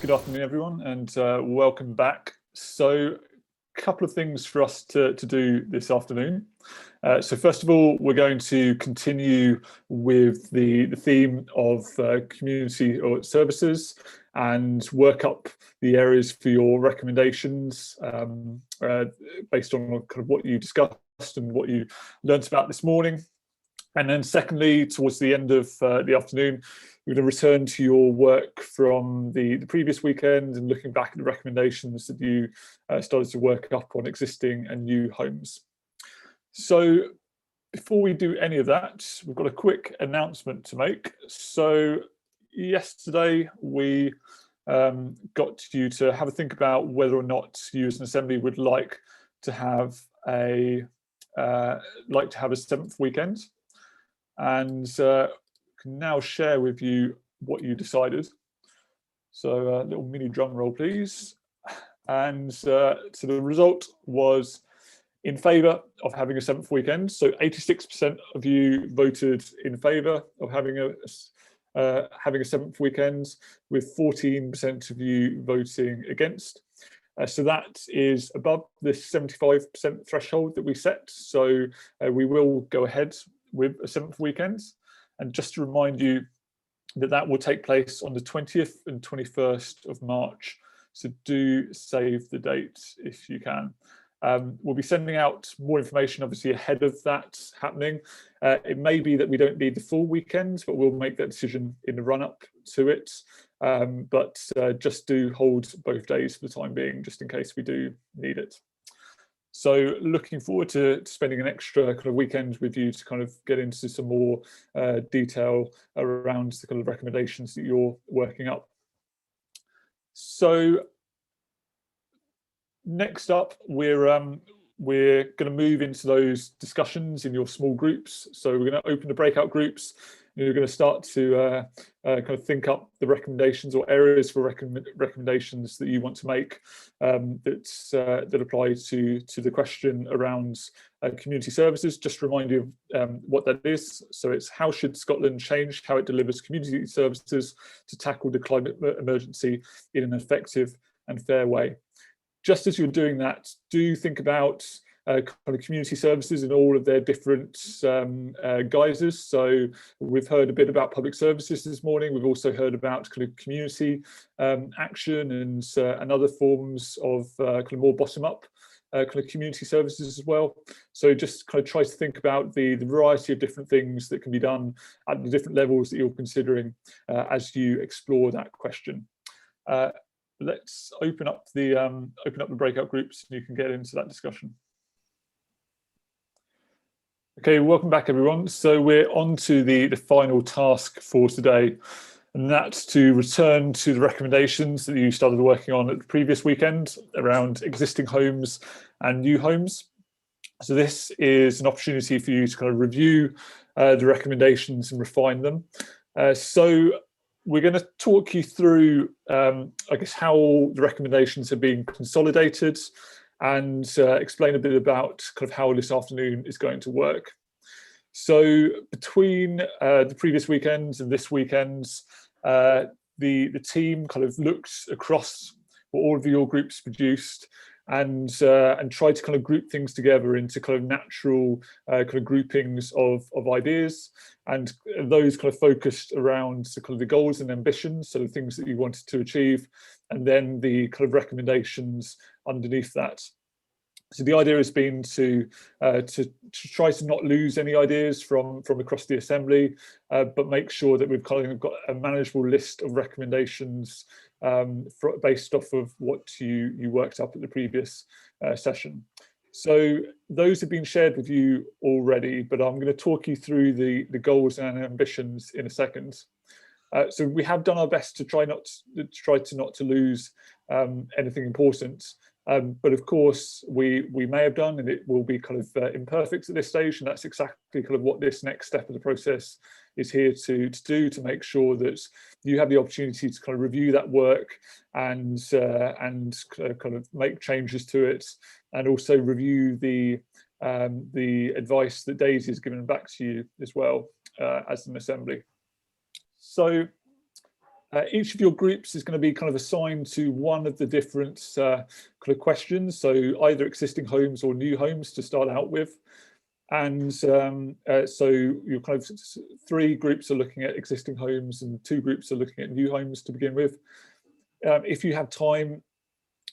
Good afternoon, everyone, and welcome back. So, a couple of things for us to do this afternoon. So first of all, we're going to continue with the theme of community or services and work up the areas for your recommendations based on kind of what you discussed and what you learnt about this morning. And then secondly, towards the end of the afternoon, we're going to return to your work from the previous weekend and looking back at the recommendations that you started to work up on existing and new homes. So before we do any of that, we've got a quick announcement to make. So yesterday we got you to have a think about whether or not you as an assembly would like to have a seventh weekend, and can now share with you what you decided. So a little mini drum roll, please. And so the result was in favour of having a seventh weekend. So 86% of you voted in favour of having a seventh weekend, with 14% of you voting against. So that is above the 75% threshold that we set. So we will go ahead with a seventh weekend. And just to remind you that will take place on the 20th and 21st of March. So do save the date if you can. We'll be sending out more information, obviously, ahead of that happening. It may be that we don't need the full weekend, but we'll make that decision in the run-up to it. But just do hold both days for the time being, just in case we do need it. So looking forward to spending an extra kind of weekend with you to kind of get into some more detail around the kind of recommendations that you're working up. So next up, we're going to move into those discussions in your small groups. So we're going to open the breakout groups. You're going to start to kind of think up the recommendations or areas for recommendations that you want to make that apply to the question around community services. Just to remind you of what that is. So it's how should Scotland change how it delivers community services to tackle the climate emergency in an effective and fair way. Just as you're doing that, do think about kind of community services in all of their different guises. So we've heard a bit about public services this morning. We've also heard about kind of community action and other forms of kind of more bottom-up kind of community services as well. So just kind of try to think about the variety of different things that can be done at the different levels that you're considering as you explore that question. Let's open up the breakout groups and you can get into that discussion. Okay, welcome back, everyone. So we're on to the final task for today, and that's to return to the recommendations that you started working on at the previous weekend around existing homes and new homes. So this is an opportunity for you to kind of review the recommendations and refine them. So we're going to talk you through, I guess, how the recommendations have been consolidated, and explain a bit about kind of how this afternoon is going to work. So between the previous weekends and this weekend's, the team kind of looked across what all of your groups produced and tried to kind of group things together into kind of natural kind of groupings of ideas, and those kind of focused around kind of the goals and ambitions, so the things that you wanted to achieve, and then the kind of recommendations underneath that. So the idea has been to try to not lose any ideas from across the assembly, but make sure that we've kind of got a manageable list of recommendations based off of what you worked up at the previous session. So those have been shared with you already, but I'm going to talk you through the goals and ambitions in a second. So we have done our best to try not to lose anything important. But of course, we may have done, and it will be kind of imperfect at this stage, and that's exactly kind of what this next step of the process is here to do, to make sure that you have the opportunity to kind of review that work and kind of make changes to it, and also review the advice that Daisy has given back to you as well as an assembly. So Each of your groups is going to be kind of assigned to one of the different kind of questions, so either existing homes or new homes to start out with. And so your kind of 3 groups are looking at existing homes and 2 groups are looking at new homes to begin with. If you have time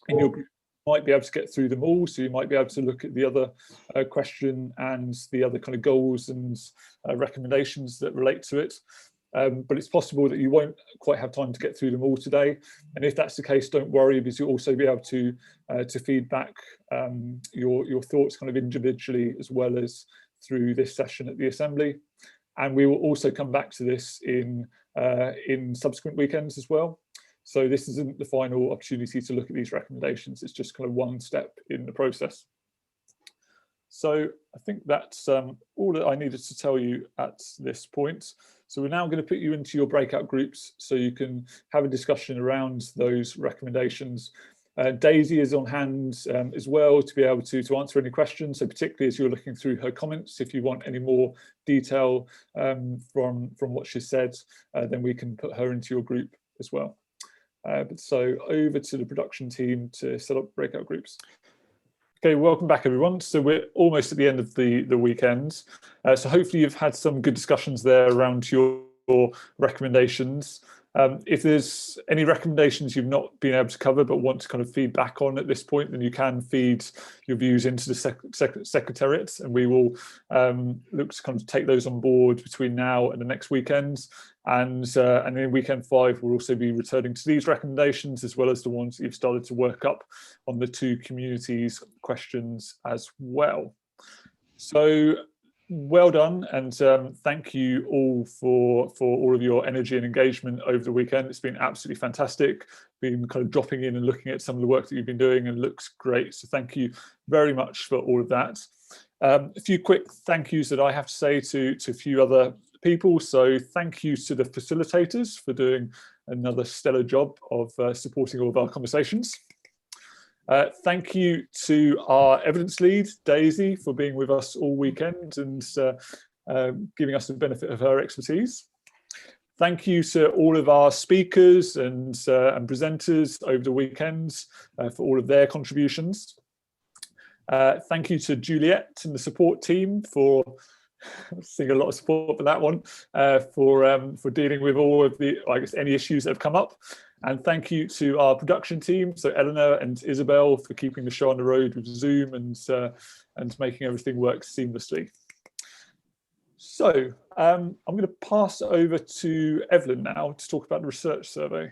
in your group, you might be able to get through them all, so you might be able to look at the other question and the other kind of goals and recommendations that relate to it. But it's possible that you won't quite have time to get through them all today. And if that's the case, don't worry, because you'll also be able to feed back your thoughts kind of individually as well as through this session at the Assembly. And we will also come back to this in subsequent weekends as well. So this isn't the final opportunity to look at these recommendations. It's just kind of one step in the process. So I think that's all that I needed to tell you at this point. So we're now going to put you into your breakout groups so you can have a discussion around those recommendations. Daisy is on hand as well to be able to answer any questions. So particularly as you're looking through her comments, if you want any more detail from what she said, then we can put her into your group as well. So over to the production team to set up breakout groups. Okay, welcome back everyone. So we're almost at the end of the weekend. So hopefully you've had some good discussions there around your recommendations. If there's any recommendations you've not been able to cover but want to kind of feed back on at this point, then you can feed your views into the Secretariat, and we will look to kind of take those on board between now and the next weekend. And in weekend 5, we'll also be returning to these recommendations as well as the ones that you've started to work up on the 2 communities questions as well. So well done, and thank you all for all of your energy and engagement over the weekend. It's been absolutely fantastic. Been kind of dropping in and looking at some of the work that you've been doing, and looks great. So thank you very much for all of that. A few quick thank yous that I have to say to a few other people. So thank you to the facilitators for doing another stellar job of supporting all of our conversations. Thank you to our evidence lead, Daisy, for being with us all weekend and giving us the benefit of her expertise. Thank you to all of our speakers and presenters over the weekend for all of their contributions. Thank you to Juliet and the support team for seeing a lot of support for that one, for dealing with all of the, I guess, any issues that have come up. And thank you to our production team, so Eleanor and Isabel, for keeping the show on the road with Zoom and making everything work seamlessly. So I'm going to pass over to Evelyn now to talk about the research survey.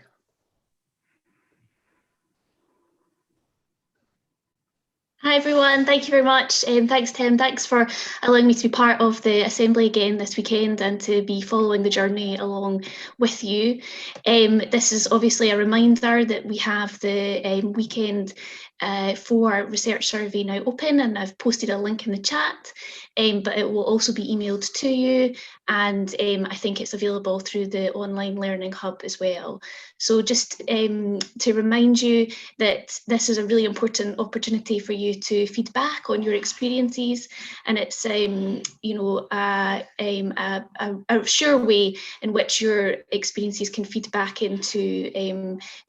Hi everyone, thank you very much. Thanks Tim, thanks for allowing me to be part of the Assembly again this weekend and to be following the journey along with you. This is obviously a reminder that we have the weekend 4 research survey now open, and I've posted a link in the chat, but it will also be emailed to you, and I think it's available through the online learning hub as well. So just to remind you that this is a really important opportunity for you to feed back on your experiences, and it's you know, a sure way in which your experiences can feed back into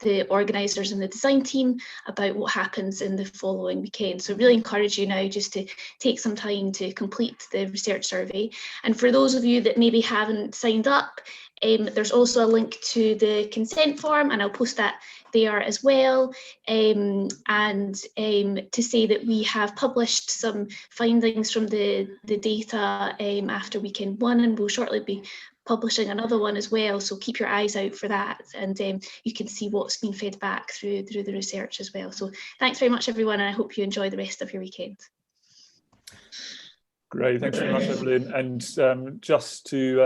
the organisers and the design team about what happens in the following weekend. So really encourage you now just to take some time to complete the research survey. And for those of you that maybe haven't signed up, there's also a link to the consent form, and I'll post that there as well, and to say that we have published some findings from the data after weekend 1, and we'll shortly be publishing another one as well, so keep your eyes out for that, and you can see what's been fed back through the research as well. So thanks very much everyone, and I hope you enjoy the rest of your weekend. Great, thanks very much, Evelyn. And just to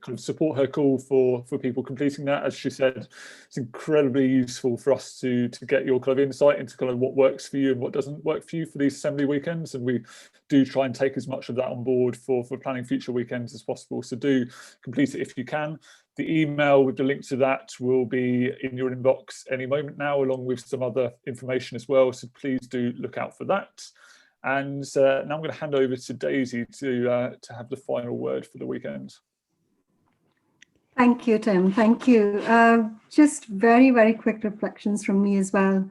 kind of support her call for people completing that, as she said, it's incredibly useful for us to get your kind of insight into kind of what works for you and what doesn't work for you for these assembly weekends. And we do try and take as much of that on board for planning future weekends as possible. So do complete it if you can. The email with the link to that will be in your inbox any moment now, along with some other information as well. So please do look out for that. And now I'm going to hand over to Daisy to have the final word for the weekend. Thank you, Tim. Thank you. Just very, very quick reflections from me as well.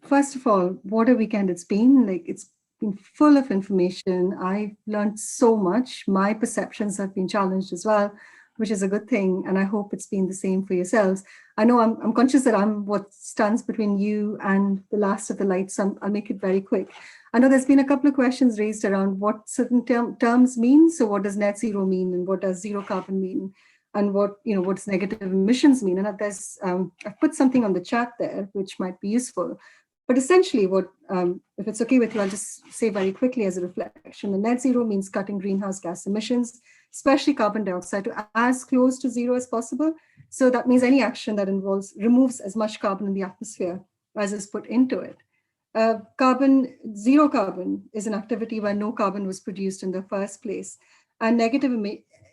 First of all, what a weekend it's been. Like, it's been full of information. I've learned so much. My perceptions have been challenged as well, which is a good thing. And I hope it's been the same for yourselves. I know I'm conscious that I'm what stands between you and the last of the light, so I'll make it very quick. I know there's been a couple of questions raised around what certain terms mean. So what does net zero mean, and what does zero carbon mean? And what's negative emissions mean? And there's I've put something on the chat there which might be useful. But essentially, what if it's okay with you, I'll just say very quickly as a reflection. The net zero means cutting greenhouse gas emissions, especially carbon dioxide, to as close to zero as possible. So that means any action that removes as much carbon in the atmosphere as is put into it. Zero carbon is an activity where no carbon was produced in the first place. And negative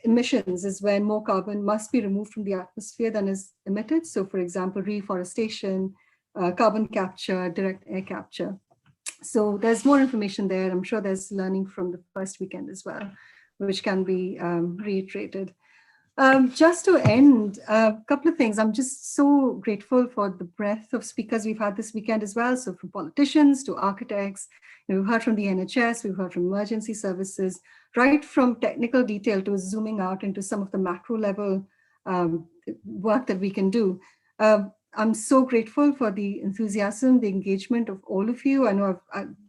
emissions is when more carbon must be removed from the atmosphere than is emitted. So for example, reforestation, carbon capture, direct air capture. So there's more information there. I'm sure there's learning from the first weekend as well, which can be reiterated. Just to end, a couple of things. I'm just so grateful for the breadth of speakers we've had this weekend as well. So from politicians to architects, we've heard from the NHS, we've heard from emergency services, right from technical detail to zooming out into some of the macro level work that we can do. I'm so grateful for the enthusiasm, the engagement of all of you. I know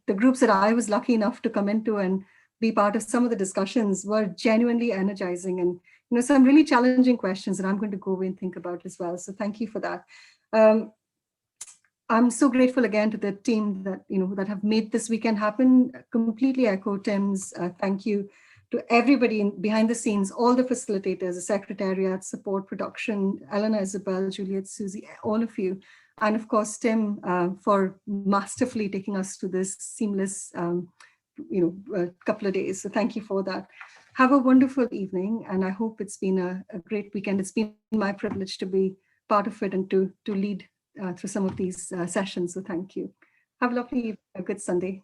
the groups that I was lucky enough to come into and be part of some of the discussions were genuinely energizing, and some really challenging questions that I'm going to go away and think about as well. So thank you for that. I'm so grateful again to the team that that have made this weekend happen. Completely echo Tim's thank you to everybody behind the scenes, all the facilitators, the secretariat, support, production, Eleanor, Isabel, Juliet, Susie, all of you. And of course, Tim, for masterfully taking us to this seamless couple of days. So thank you for that. Have a wonderful evening. And I hope it's been a great weekend. It's been my privilege to be part of it and to lead through some of these sessions. So thank you. Have a lovely, good Sunday.